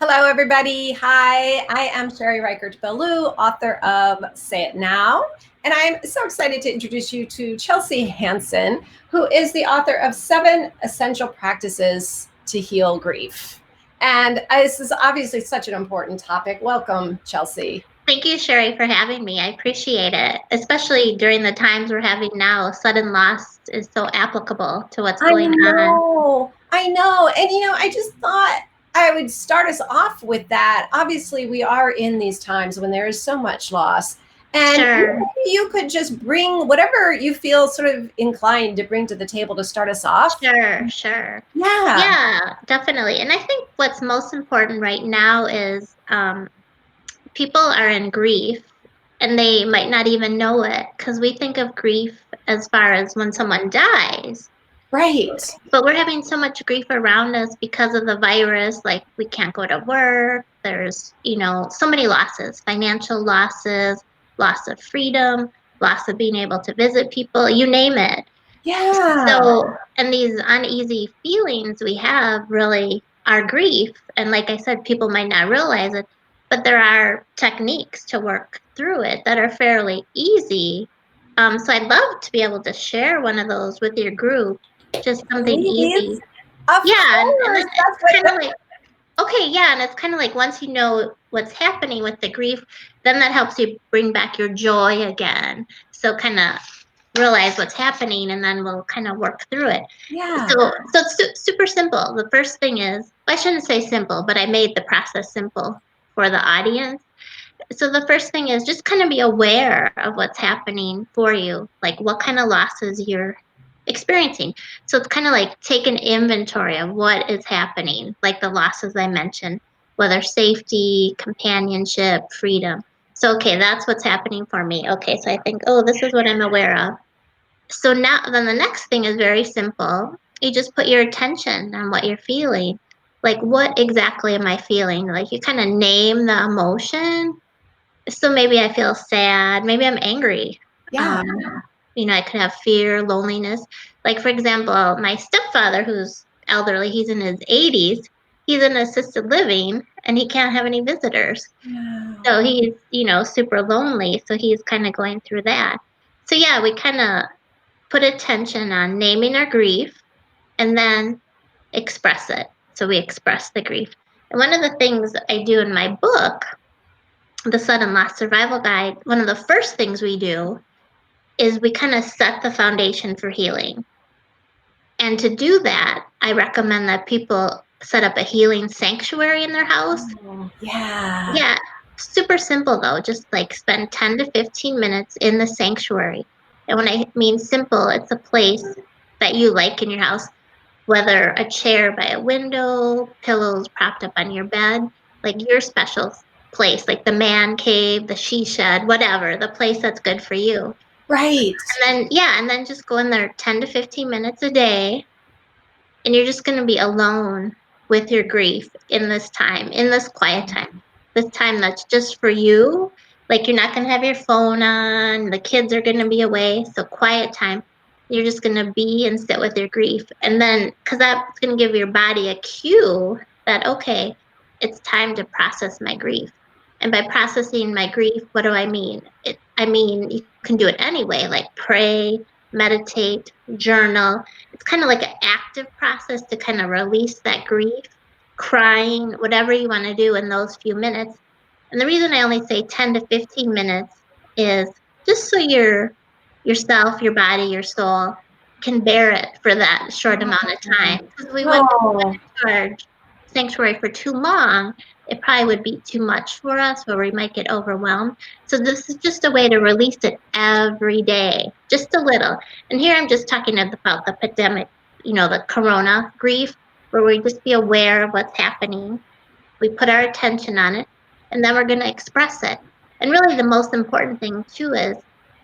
Hello, everybody. Hi, I am Sherry Reichert-Ballou, author of Say It Now. And I'm so excited to introduce you to Chelsea Hanson, who is the author of 7 Essential Practices to Heal Grief. And this is obviously such an important topic. Welcome, Chelsea. Thank you, Sherry, for having me. I appreciate it, especially during the times we're having now. Sudden loss is so applicable to what's I going on. know, I know. And, I just thought I would start us off with that. Obviously, we are in these times when there is so much loss. And Sure. maybe you could just bring whatever you feel sort of inclined to bring to the table to start us off. Sure. Yeah. Yeah, definitely. And I think what's most important right now is people are in grief and they might not even know it because we think of grief as far as when someone dies. Right. But we're having so much grief around us because of the virus. Like we can't go to work. There's, so many losses, financial losses, loss of freedom, loss of being able to visit people, you name it. Yeah. So, and these uneasy feelings we have really are grief. And like I said, people might not realize it, but there are techniques to work through it that are fairly easy. So I'd love to be able to share one of those with your group, just something Please. easy. Of Yeah, and course. then it's That's what. kind of like, okay, yeah, and it's kind of like once you know what's happening with the grief, then that helps you bring back your joy again. So kind of realize what's happening and then we'll kind of work through it. Yeah. So it's super simple. The first thing is, I shouldn't say simple, but I made the process simple for the audience. So the first thing is just kind of be aware of what's happening for you, like what kind of losses you're experiencing. So it's kind of like take an inventory of what is happening, like the losses I mentioned, whether safety, companionship, freedom. So, okay, that's what's happening for me. Okay, so I think, oh, this is what I'm aware of. So now, then the next thing is very simple. You just put your attention on what you're feeling. Like, what exactly am I feeling? Like, you kind of name the emotion. So maybe I feel sad. Maybe I'm angry. Yeah. Um, I could have fear, loneliness. Like, for example, my stepfather, who's elderly, he's in his 80s, he's in assisted living and he can't have any visitors. Wow. So he's, super lonely. So he's kind of going through that. So, yeah, we kind of put attention on naming our grief and then express it. So we express the grief. And one of the things I do in my book, The Sudden Loss Survival Guide, one of the first things we do is we kind of set the foundation for healing. And to do that, I recommend that people set up a healing sanctuary in their house. Oh, yeah. Yeah, super simple though. Just like spend 10 to 15 minutes in the sanctuary. And when I mean simple, it's a place that you like in your house, whether a chair by a window, pillows propped up on your bed, like your special place, like the man cave, the she shed, whatever, the place that's good for you. Right. And then just go in there 10 to 15 minutes a day, and you're just going to be alone with your grief in this time, in this quiet time, this time that's just for you. Like you're not going to have your phone on, the kids are going to be away. So, quiet time, you're just going to be and sit with your grief. And then, because that's going to give your body a cue that, okay, it's time to process my grief. And by processing my grief, what do I mean? I mean, you can do it anyway, like pray, meditate, journal. It's kind of like an active process to kind of release that grief, crying, whatever you want to do in those few minutes. And the reason I only say 10 to 15 minutes is just so yourself, your body, your soul can bear it for that short amount of time. Because we went Oh, to our sanctuary for too long, it probably would be too much for us where we might get overwhelmed. So this is just a way to release it every day, just a little. And here I'm just talking about the pandemic, the corona grief, where we just be aware of what's happening. We put our attention on it, and then we're going to express it. And really, the most important thing, too, is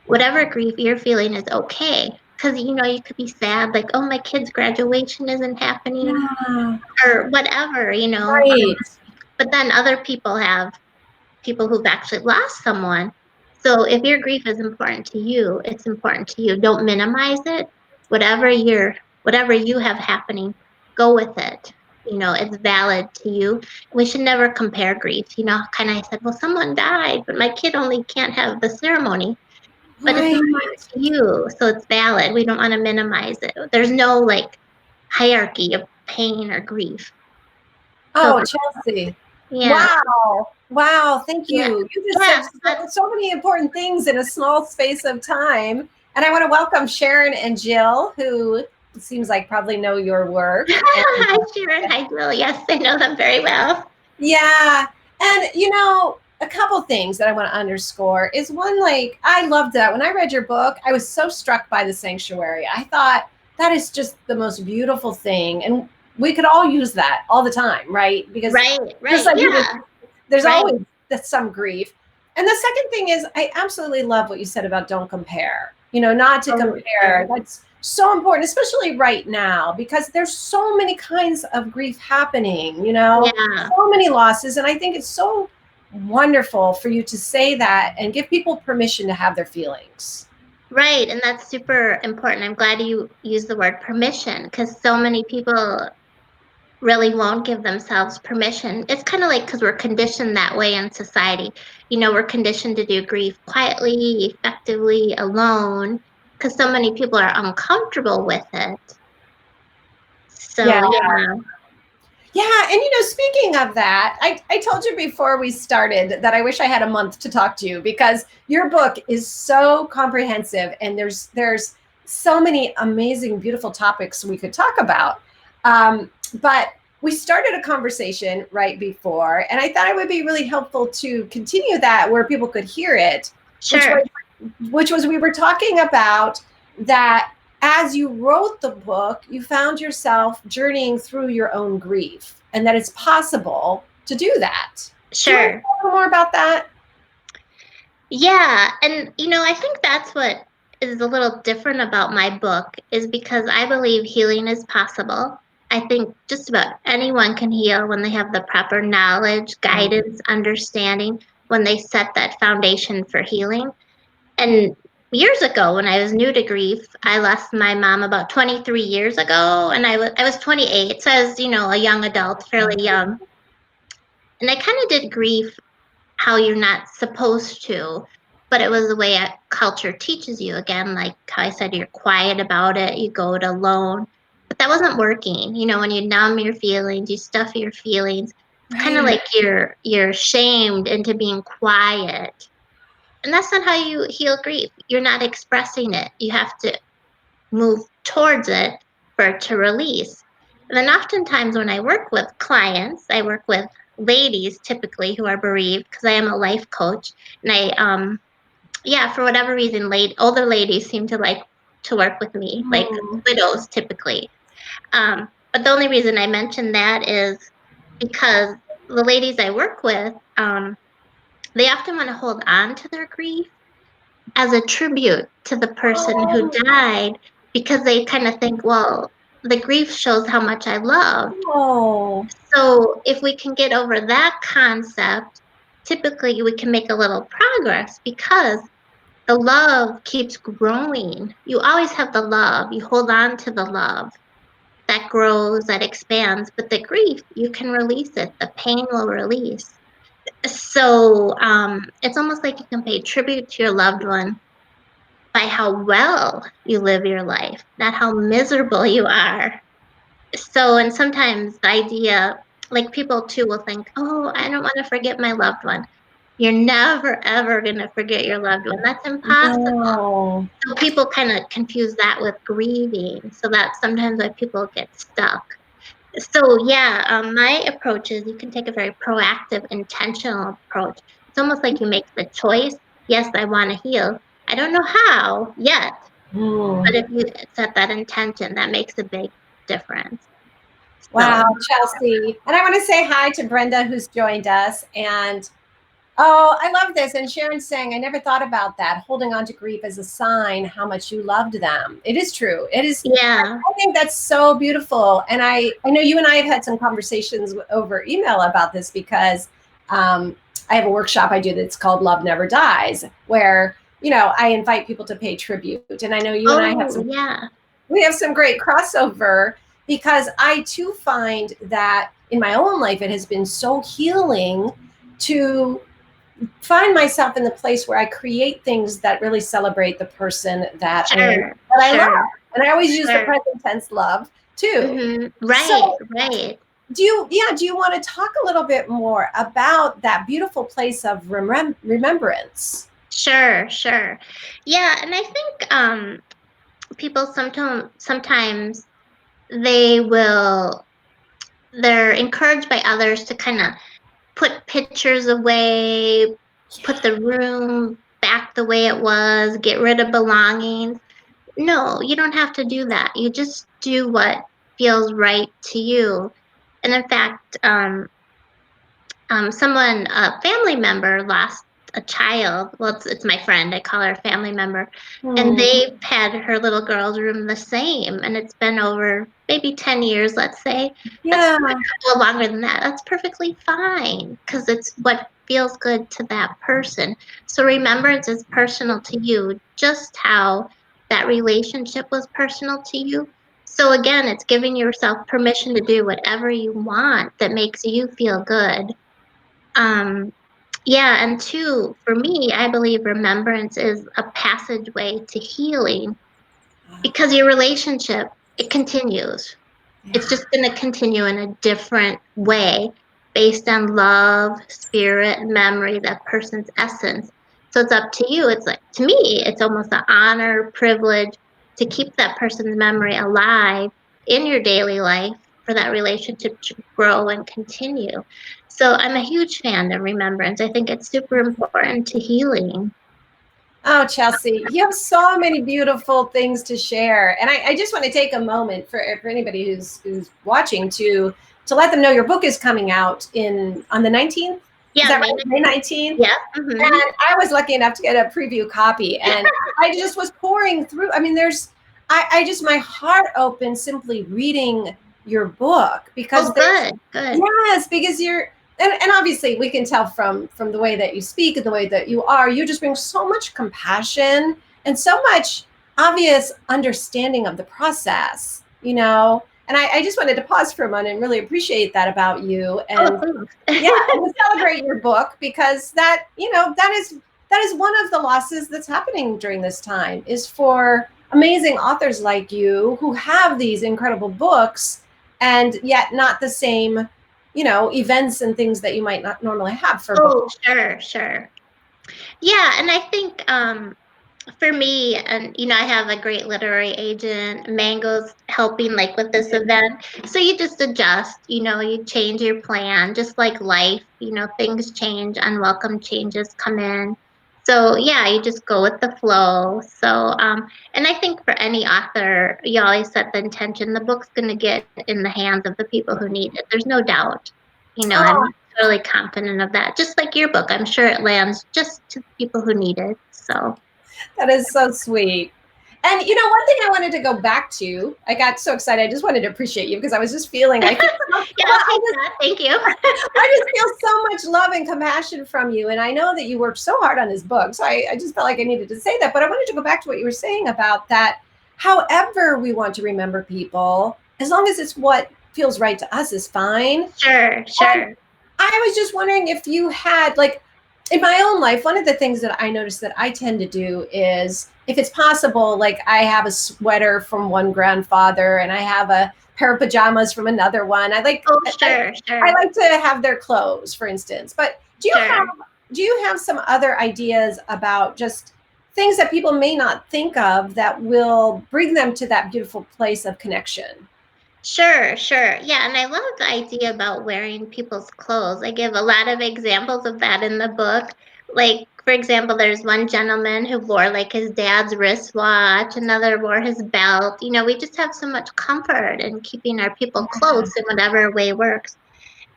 whatever grief you're feeling is okay. Because, you could be sad, like, oh, my kid's graduation isn't happening, yeah. or whatever. Right. But then other people have people who've actually lost someone. So if your grief is important to you, it's important to you. Don't minimize it. Whatever you have happening, go with it. it's valid to you. We should never compare grief. Kind of I said, well, someone died, but my kid only can't have the ceremony. But it's Right. important to you, so it's valid. We don't want to minimize it. There's no like hierarchy of pain or grief. So Oh, Chelsea. yeah, Wow. Wow. Thank yeah, you. You just yeah. said so many important things in a small space of time. And I want to welcome Sharon and Jill, who seems like probably know your work. And Hi, Sharon. Hi, Jill. Yes, I know them very well. yeah. And, a couple things that I want to underscore is one, like, I loved that. When I read your book, I was so struck by the sanctuary. I thought that is just the most beautiful thing. And we could all use that all the time, right? Because Right, just right. like you Yeah, there's right. always some grief. And the second thing is, I absolutely love what you said about don't compare, not to Oh, compare. That's so important, especially right now, because there's so many kinds of grief happening, yeah. so many losses. And I think it's so wonderful for you to say that and give people permission to have their feelings. Right, and that's super important. I'm glad you used the word permission because so many people really won't give themselves permission. It's kind of like because we're conditioned that way in society. We're conditioned to do grief quietly, effectively, alone, because so many people are uncomfortable with it. Yeah. So, yeah. Yeah. And, speaking of that, I told you before we started that I wish I had a month to talk to you because your book is so comprehensive and there's so many amazing, beautiful topics we could talk about. But we started a conversation right before, and I thought it would be really helpful to continue that where people could hear it, Sure. which was we were talking about that as you wrote the book, you found yourself journeying through your own grief and that it's possible to do that. Do you want to Sure. talk a little more about that? Yeah, and I think that's what is a little different about my book is because I believe healing is possible. I think just about anyone can heal when they have the proper knowledge, guidance, understanding, when they set that foundation for healing. And years ago, when I was new to grief, I lost my mom about 23 years ago, and I was 28, so I was, a young adult, fairly young. And I kind of did grief how you're not supposed to, but it was the way culture teaches you. Again, like how I said, you're quiet about it, you go it alone. But that wasn't working. When you numb your feelings, you stuff your feelings. It's kind of Right. like you're shamed into being quiet. And that's not how you heal grief. You're not expressing it. You have to move towards it for it to release. And then oftentimes when I work with clients, I work with ladies typically who are bereaved because I am a life coach. And yeah, for whatever reason, older ladies seem to like to work with me, like Mm. widows typically. But the only reason I mention that is because the ladies I work with, they often want to hold on to their grief as a tribute to the person who Oh, died because they kind of think, well, the grief shows how much I loved. oh, So if we can get over that concept, typically we can make a little progress because the love keeps growing. You always have the love. You hold on to the love that grows, that expands, but the grief, you can release it. The pain will release. So it's almost like you can pay tribute to your loved one by how well you live your life, not how miserable you are. So, and sometimes the idea, like people too will think, oh, I don't want to forget my loved one. You're never, ever going to forget your loved one. That's impossible. no. So people kind of confuse that with grieving. So that's sometimes why people get stuck. So yeah, my approach is you can take a very proactive, intentional approach. It's almost like you make the choice. Yes, I want to heal. I don't know how yet, Mm. but if you set that intention, that makes a big difference. Wow, So, Chelsea. And I want to say hi to Brenda, who's joined us. And oh, I love this. And Sharon's saying, I never thought about that. Holding on to grief as a sign how much you loved them. It is true. It is. yeah. I think that's so beautiful. And I know you and I have had some conversations over email about this because I have a workshop I do that's called Love Never Dies, where, I invite people to pay tribute. And I know you and I have Oh, yeah. we have some great crossover because I too find that in my own life, it has been so healing to find myself in the place where I create things that really celebrate the person that I am, Sure, that I love. sure, And I always use the sure. present tense love too. Right, So right. do you want to talk a little bit more about that beautiful place of remembrance? Sure, sure. Yeah, and I think people sometimes they will they're encouraged by others to kind of put pictures away, put the room back the way it was, get rid of belongings. No, you don't have to do that. You just do what feels right to you. And in fact, a family member lost a child. Well, it's my friend. I call her a family member. And Hmm. they've had her little girl's room the same. And it's been over maybe 10 years, let's say. That's Yeah. well, longer than that. That's perfectly fine because it's what feels good to that person. So remembrance is personal to you, just how that relationship was personal to you. So again, it's giving yourself permission to do whatever you want that makes you feel good. Um, yeah, and two, for me, I believe remembrance is a passageway to healing because your relationship, it continues. It's Yeah. just going to continue in a different way based on love, spirit, memory, that person's essence. So it's up to you. It's like, to me, it's almost an honor, privilege to keep that person's memory alive in your daily life for that relationship to grow and continue. So I'm a huge fan of remembrance. I think it's super important to healing. Oh, Chelsea, you have so many beautiful things to share. And I just want to take a moment for anybody who's watching to let them know your book is coming out in on the 19th. Is Yeah, that right? May 19th? yeah. And I was lucky enough to get a preview copy. And I just was pouring through. I mean, I just, my heart opened simply reading your book because Oh, there's, good, good. yes, because and obviously we can tell from the way that you speak and the way that you just bring so much compassion and so much obvious understanding of the process, and I just wanted to pause for a moment and really appreciate that about you. Oh, And yeah, thanks. and to celebrate your book because that is one of the losses that's happening during this time is for amazing authors like you who have these incredible books and yet not the same events and things that you might not normally have for book. Oh, sure, sure. Yeah, and I think for me, and I have a great literary agent, Mango's helping like with this event. So you just adjust, you change your plan, just like life, things change, unwelcome changes come in. So yeah, you just go with the flow. So and I think for any author, you always set the intention the book's going to get in the hands of the people who need it. There's no doubt. Oh, I'm totally confident of that. Just like your book, I'm sure it lands just to the people who need it. So that is so sweet. And one thing I wanted to go back to, I got so excited. I just wanted to appreciate you because I was just feeling, I feel, well, yeah, I'll I take that. Thank you. I just feel so much love and compassion from you. And I know that you worked so hard on this book. So I just felt like I needed to say that. But I wanted to go back to what you were saying about that. However, we want to remember people, as long as it's what feels right to us, is fine. Sure, And sure. I was just wondering if you had, like, in my own life, one of the things that I noticed that I tend to do is, if it's possible, like I have a sweater from one grandfather and I have a pair of pajamas from another one. Oh, sure, I sure, like to have their clothes, for instance. But sure. do you have some other ideas about just things that people may not think of that will bring them to that beautiful place of connection? Sure, sure. Yeah, and I love the idea about wearing people's clothes. I give a lot of examples of that in the book. Like, for example, there's one gentleman who wore like his dad's wristwatch, another wore his belt. We just have so much comfort in keeping our people close in whatever way works.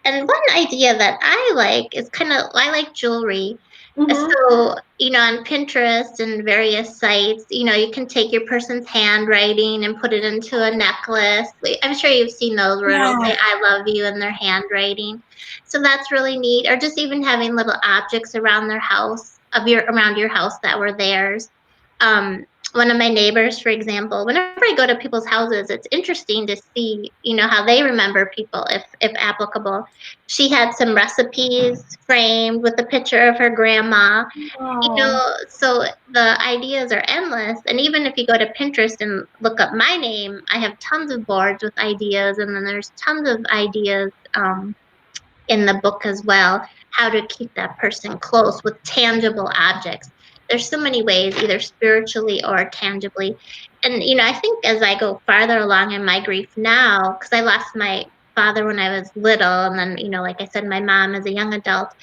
And one idea that I like is I like jewelry. Mm-hmm. So, on Pinterest and various sites, you can take your person's handwriting and put it into a necklace. I'm sure you've seen those where it'll Yeah. say I love you in their handwriting. So that's really neat. Or just even having little objects around their house, around your house that were theirs. One of my neighbors, for example, whenever I go to people's houses, it's interesting to see, how they remember people, if applicable. She had some recipes framed with a picture of her grandma. Oh, So the ideas are endless. And even if you go to Pinterest and look up my name, I have tons of boards with ideas, and then there's tons of ideas in the book as well, how to keep that person close with tangible objects. There's so many ways, either spiritually or tangibly. And, I think as I go farther along in my grief now, because I lost my father when I was little, and then, like I said, my mom as a young adult,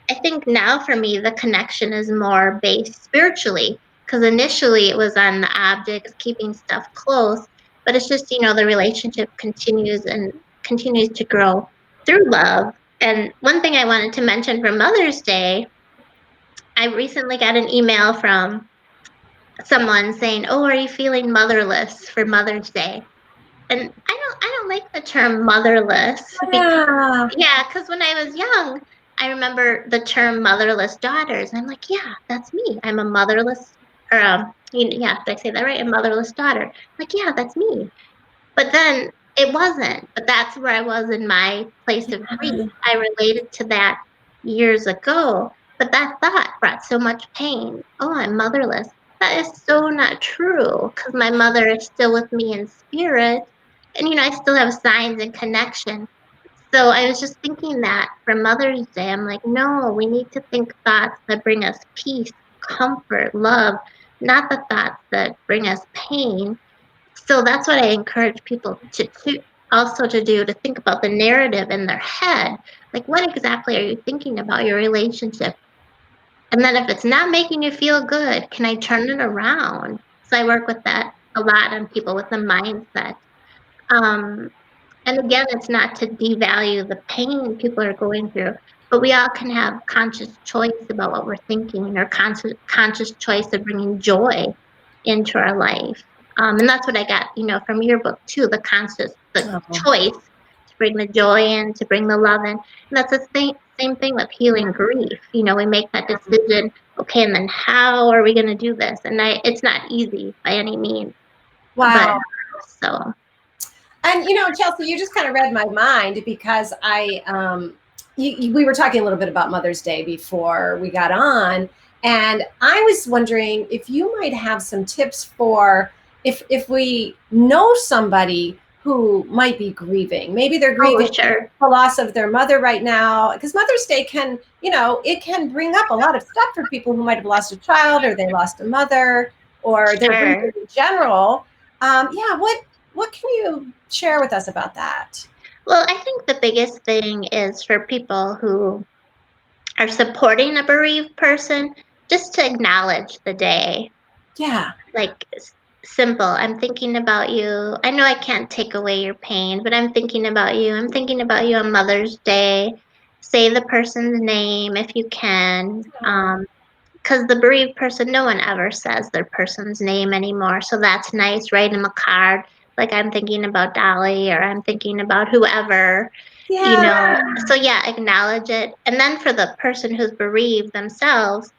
I think now for me, the connection is more based spiritually, because initially it was on the objects, keeping stuff close, but it's just, the relationship continues and continues to grow through love. And one thing I wanted to mention for Mother's Day, I recently got an email from someone saying, "Oh, are you feeling motherless for Mother's Day?" And I don't like the term motherless because yeah. yeah, because when I was young, I remember the term motherless daughters. And I'm like, yeah, that's me. I'm a motherless, or yeah, did I say that right? A motherless daughter. Like, yeah, that's me. But then it wasn't. But that's where I was in my place of grief. I related to that years ago. But that thought brought so much pain. Oh, I'm motherless. That is so not true because my mother is still with me in spirit. And, I still have signs and connection. So I was just thinking that for Mother's Day, I'm like, no, we need to think thoughts that bring us peace, comfort, love, not the thoughts that bring us pain. So that's what I encourage people to also to do, to think about the narrative in their head. Like, what exactly are you thinking about your relationship? And then if it's not making you feel good, can I turn it around? So I work with that a lot on people with the mindset. Um, and again, it's not to devalue the pain people are going through, but we all can have conscious choice about what we're thinking, or conscious choice of bringing joy into our life. And that's what I got, from your book too, the Oh, choice to bring the joy in, to bring the love in. And that's the same thing with healing grief. We make that decision, okay, and then how are we going to do this? And it's not easy by any means, but wow. so. And Chelsea, you just kind of read my mind because we were talking a little bit about Mother's Day before we got on, and I was wondering if you might have some tips for if we know somebody who might be grieving. Maybe they're Oh, grieving sure. the loss of their mother right now, because Mother's Day can, it can bring up a lot of stuff for people who might have lost a child, or they lost a mother, or they're grieving Sure. in general. Yeah, what can you share with us about that? Well, I think the biggest thing is for people who are supporting a bereaved person, just to acknowledge the day. Yeah. Like, simple. I'm thinking about you. I know I can't take away your pain, but I'm thinking about you. I'm thinking about you on Mother's Day. Say the person's name if you can. Oh, Because the bereaved person, no one ever says their person's name anymore. So that's nice. Write them a card. Like, I'm thinking about Dolly, or I'm thinking about whoever, yeah. So yeah, acknowledge it. And then for the person who's bereaved themselves,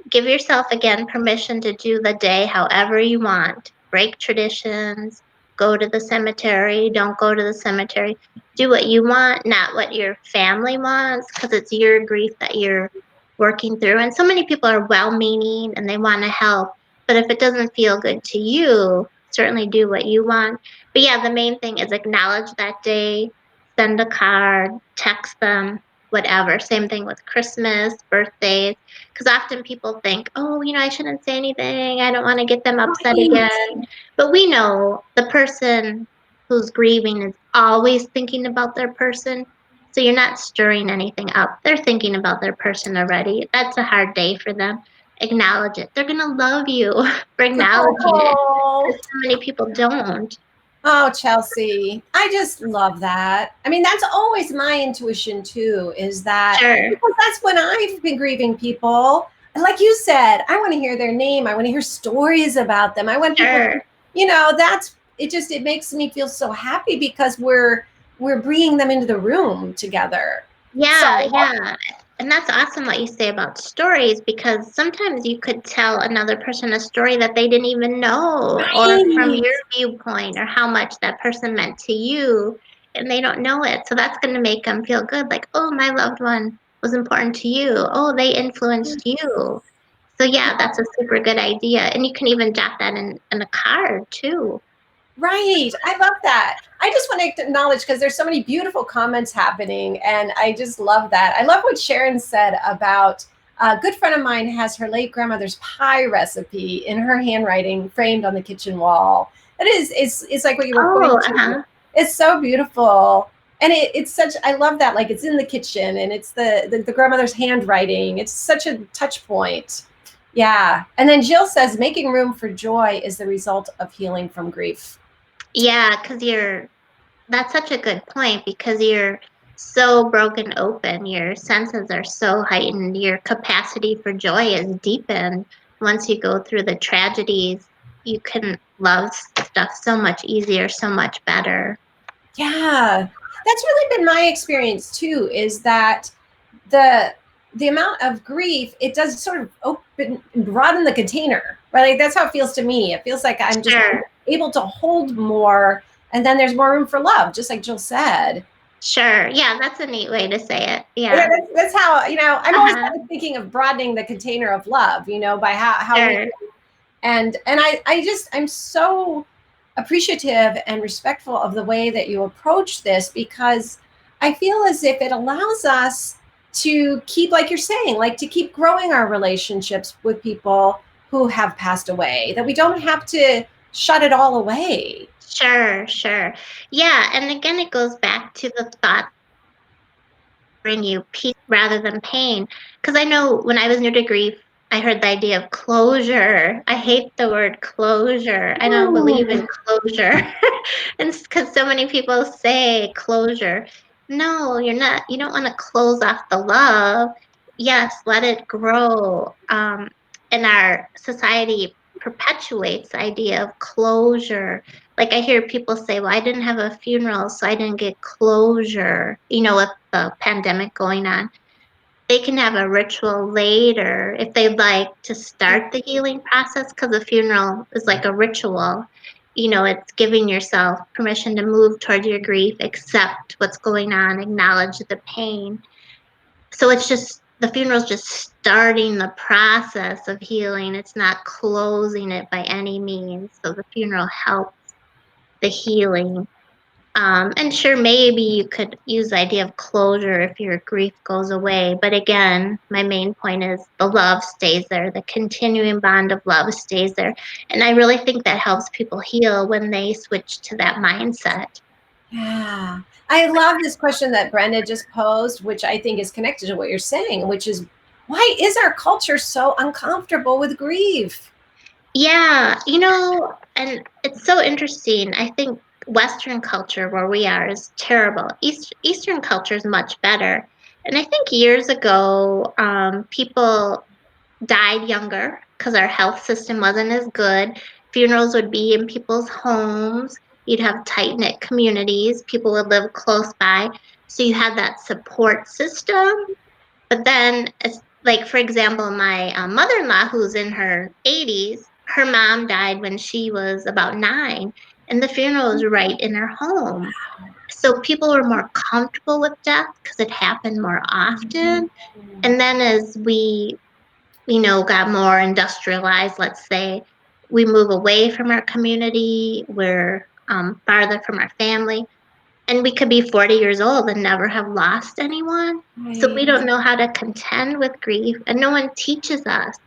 give yourself again permission to do the day however you want. Break traditions, go to the cemetery, don't go to the cemetery. Do what you want, not what your family wants, because it's your grief that you're working through. And so many people are well meaning and they want to help. But if it doesn't feel good to you, certainly do what you want. But yeah, the main thing is acknowledge that day, send a card, text them, whatever. Same thing with Christmas, birthdays, because often people think, oh, I shouldn't say anything. I don't want to get them upset Right. again. But we know the person who's grieving is always thinking about their person. So you're not stirring anything up. They're thinking about their person already. That's a hard day for them. Acknowledge it. They're going to love you for acknowledging it. Oh, But so many people don't. oh, Chelsea, I just love that. I mean, that's always my intuition too, is that Sure. because that's when I've been grieving people. And like you said, I want to hear their name. I want to hear stories about them. I want people to, Sure. that's it makes me feel so happy because we're bringing them into the room together. So Yeah, yeah. And that's awesome what you say about stories, because sometimes you could tell another person a story that they didn't even know, or from Right. your viewpoint, or how much that person meant to you, and they don't know it. So that's going to make them feel good, like, oh, my loved one was important to you. Oh, they influenced you. So yeah, that's a super good idea. And you can even jot that in a card too. Right. I love that. I just want to acknowledge because there's so many beautiful comments happening, and I just love that. I love what Sharon said about a good friend of mine has her late grandmother's pie recipe in her handwriting framed on the kitchen wall. It is, it's like what you were Oh, pointing to. It's so beautiful. And it's such, I love that. Like it's in the kitchen and it's the grandmother's handwriting. It's such a touch point. Yeah. And then Jill says, making room for joy is the result of healing from grief. yeah, because that's such a good point, because you're so broken open. Your senses are so heightened. Your capacity for joy is deepened. Once you go through the tragedies, you can love stuff so much easier, so much better. Yeah, that's really been my experience too, is that the the amount of grief, it does sort of open and broaden the container, right? Like that's how it feels to me. It feels like I'm just Sure, able to hold more, and then there's more room for love, just like Jill said. sure. Yeah, that's a neat way to say it. Yeah, Yeah. that's how, I'm always Uh-huh. kind of thinking of broadening the container of love, by how we, Sure. and I'm so appreciative and respectful of the way that you approach this, because I feel as if it allows us to keep, like you're saying, like to keep growing our relationships with people who have passed away, that we don't have to shut it all away. Sure, sure. Yeah, and again, it goes back to the thought bring you peace rather than pain. Because I know when I was new to grief, I heard the idea of closure. I hate the word closure. I don't believe in Ooh. closure. And because so many people say closure. No, you're not. You don't want to close off the love. Yes, let it grow. And our society perpetuates the idea of closure. Like I hear people say, well, I didn't have a funeral, so I didn't get closure, with the pandemic going on. They can have a ritual later if they'd like to start the healing process, because a funeral is like a ritual. It's giving yourself permission to move toward your grief, accept what's going on, acknowledge the pain. So it's just the funeral's just starting the process of healing. It's not closing it by any means. So the funeral helps the healing. And sure, maybe you could use the idea of closure if your grief goes away. But again, my main point is the love stays there, the continuing bond of love stays there. And I really think that helps people heal when they switch to that mindset. Yeah. I love this question that Brenda just posed, which I think is connected to what you're saying, which is, why is our culture so uncomfortable with grief? Yeah, and it's so interesting. I think Western culture, where we are, is terrible. Eastern culture is much better. And I think years ago, people died younger because our health system wasn't as good. Funerals would be in people's homes. You'd have tight knit communities. People would live close by. So you had that support system. But then, like, for example, my mother in law, who's in her 80s, her mom died when she was about 9, and the funeral was right in her home. So people were more comfortable with death because it happened more often. And then as we got more industrialized, let's say, we move away from our community, we're farther from our family, and we could be 40 years old and never have lost anyone. So we Right. don't know how to contend with grief, and no one teaches us.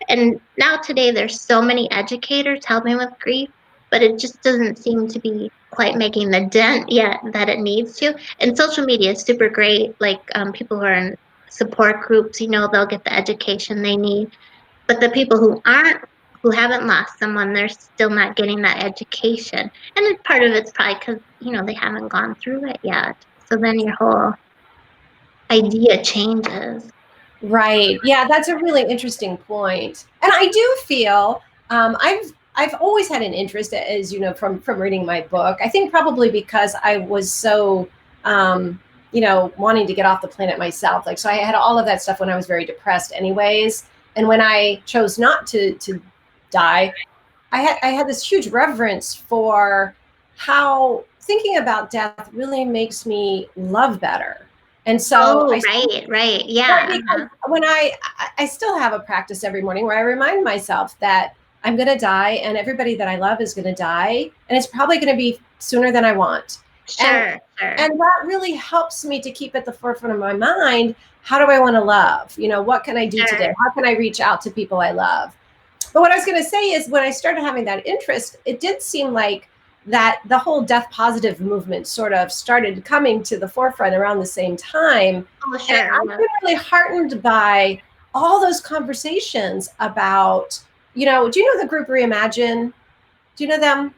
And now today, there's so many educators helping with grief, but it just doesn't seem to be quite making the dent yet that it needs to. And social media is super great. Like people who are in support groups, they'll get the education they need. But the people who haven't lost someone, they're still not getting that education. And part of it's probably because, they haven't gone through it yet. So then your whole idea changes. Right. Yeah, that's a really interesting point. And I do feel, I've always had an interest, as you know, from reading my book. I think probably because I was so, wanting to get off the planet myself. Like, so I had all of that stuff when I was very depressed anyways. And when I chose not to die, I had this huge reverence for how thinking about death really makes me love better. And so Oh, right, right, yeah. because when I still have a practice every morning where I remind myself that I'm going to die and everybody that I love is going to die, and it's probably going to be sooner than I want. And Sure, sure. and that really helps me to keep at the forefront of my mind, how do I want to love? What can I do today? Sure. How can I reach out to people I love? But what I was going to say is when I started having that interest, it did seem like that the whole death positive movement sort of started coming to the forefront around the same time. Oh, And sure. I've been really heartened by all those conversations about, do you know the group Reimagine? Do you know them?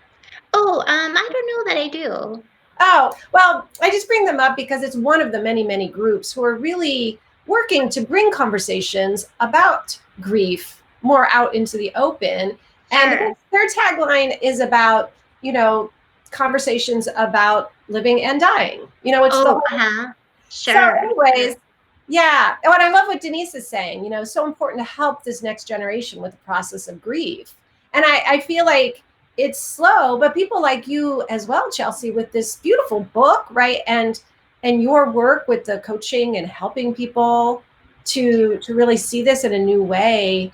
Oh, I don't know that I do. Oh, well, I just bring them up because it's one of the many, many groups who are really working to bring conversations about grief more out into the open. And Sure. their tagline is about, conversations about living and dying. It's the Oh, whole. So, sure, sure. anyways, yeah. And what I love what Denise is saying, so important to help this next generation with the process of grief. And I feel like it's slow, but people like you as well, Chelsea, with this beautiful book, right? And your work with the coaching and helping people to really see this in a new way.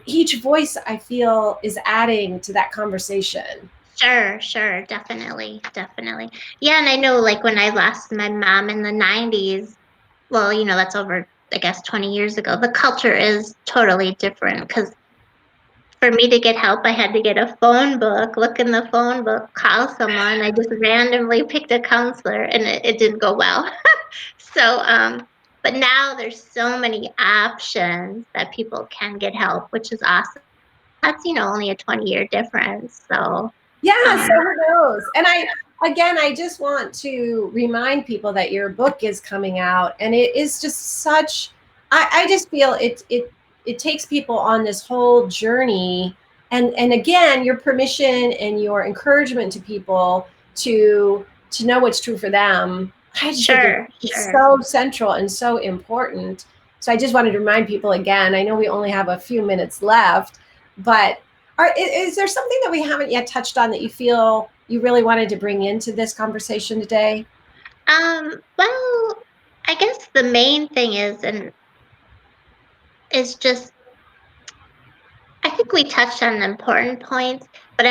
Each voice I feel is adding to that conversation. Sure, sure, definitely, definitely. Yeah, and I know like when I lost my mom in the 90s, well, that's over, I guess, 20 years ago. The culture is totally different because for me to get help, I had to get a phone book, look in the phone book, call someone. I just randomly picked a counselor and it didn't go well. So, but now there's so many options that people can get help, which is awesome. That's, only a 20-year difference. So, Yeah, um, so who knows? And I just want to remind people that your book is coming out, and it is just such. I just feel it takes people on this whole journey, and again, your permission and your encouragement to people to know what's true for them. I just think sure, it's sure. so central and so important. So I just wanted to remind people again. I know we only have a few minutes left, but is there something that we haven't yet touched on that you feel you really wanted to bring into this conversation today? Well, I guess the main thing is just I think we touched on the important points, but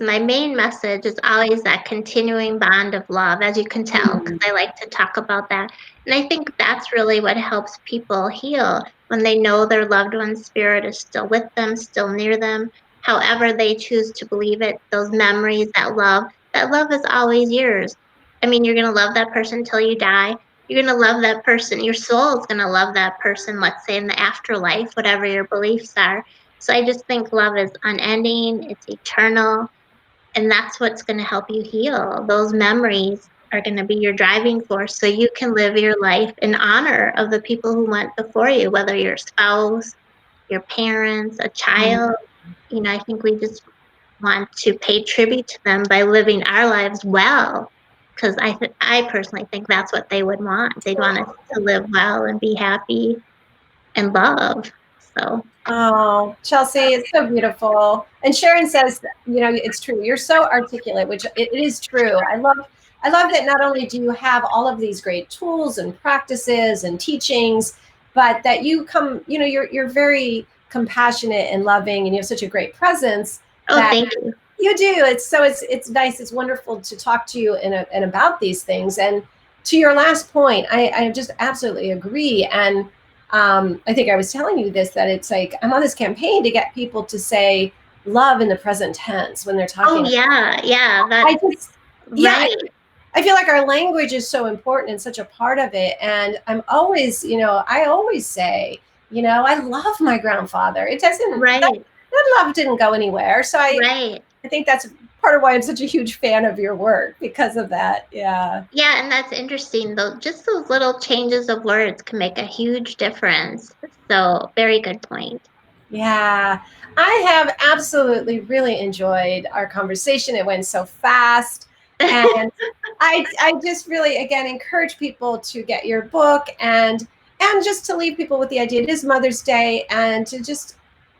my main message is always that continuing bond of love, as you can tell, because Mm. I like to talk about that. And I think that's really what helps people heal when they know their loved one's spirit is still with them, still near them, however they choose to believe it, those memories, that love is always yours. I mean, you're going to love that person till you die. You're going to love that person. Your soul is going to love that person, let's say in the afterlife, whatever your beliefs are. So I just think love is unending, it's eternal, and that's what's going to help you heal. Those memories are going to be your driving force so you can live your life in honor of the people who went before you, whether your spouse, your parents, a child. I think we just want to pay tribute to them by living our lives well. Because I personally think that's what they would want. They'd want us to live well and be happy and love. So, Oh, Chelsea, it's so beautiful. And Sharon says, it's true. You're so articulate, which it is true. I love that not only do you have all of these great tools and practices and teachings, but that you come, you're very compassionate and loving, and you have such a great presence oh, that thank you. you do. It's nice. It's wonderful to talk to you and about these things. And to your last point, I just absolutely agree. And I think I was telling you this, that it's like I'm on this campaign to get people to say love in the present tense when they're Oh, talking. yeah, yeah, I just, yeah, right, I feel like our language is so important and such a part of it. And I'm always, I always say, I love my grandfather. It doesn't, right, that love didn't go anywhere. So right. I think that's part of why I'm such a huge fan of your work, because of that. Yeah. Yeah, and that's interesting, though. Just those little changes of words can make a huge difference. So, very good point. Yeah. I have absolutely really enjoyed our conversation. It went so fast. And I just really, again, encourage people to get your book and just to leave people with the idea it is Mother's Day, and to just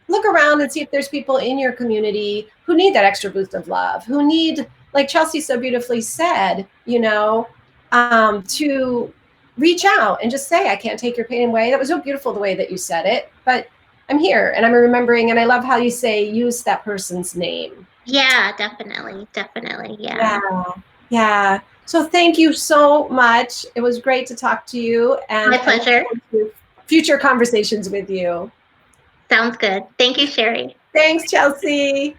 look around and see if there's people in your community who need that extra boost of love, who need, like Chelsea so beautifully said, to reach out and just say, I can't take your pain away. That was so beautiful the way that you said it, but I'm here and I'm remembering. And I love how you say, use that person's name. Yeah, definitely. Definitely. Yeah. Yeah. So thank you so much. It was great to talk to you. And My pleasure. Future conversations with you. Sounds good. Thank you, Sherry. Thanks, Chelsea.